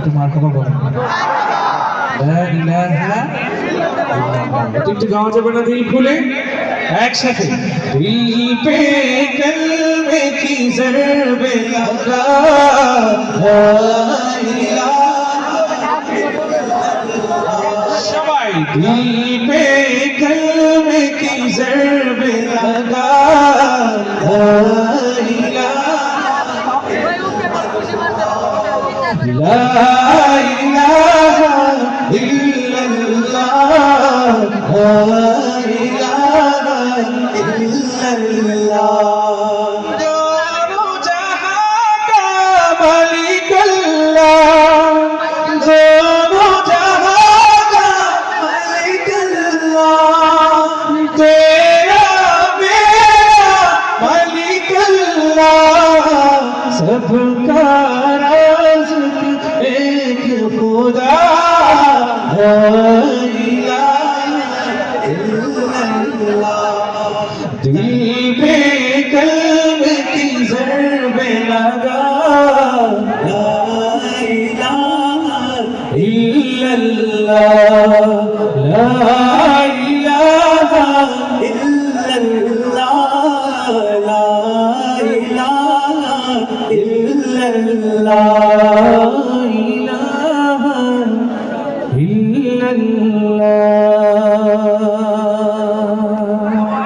তোমার কথা বলো একটু গাওয়া যাবে না দিল খুলে একসাথে দিল পে কলবে কি জরবে লাগা সবাই দিল পে কলবে কি জরবে লাগা لا إله إلا الله لا إله إلا الله दोनों जहां का मालिक अल्लाह दोनों जहां का मालिक अल्लाह तेरा मेरा मालिक अल्लाह सबका एक खुदा ला इलाहा इल्लल्लाह दिल पे कल्ब की ज़रबे लगा ला इलाहा इल्लल्लाह ला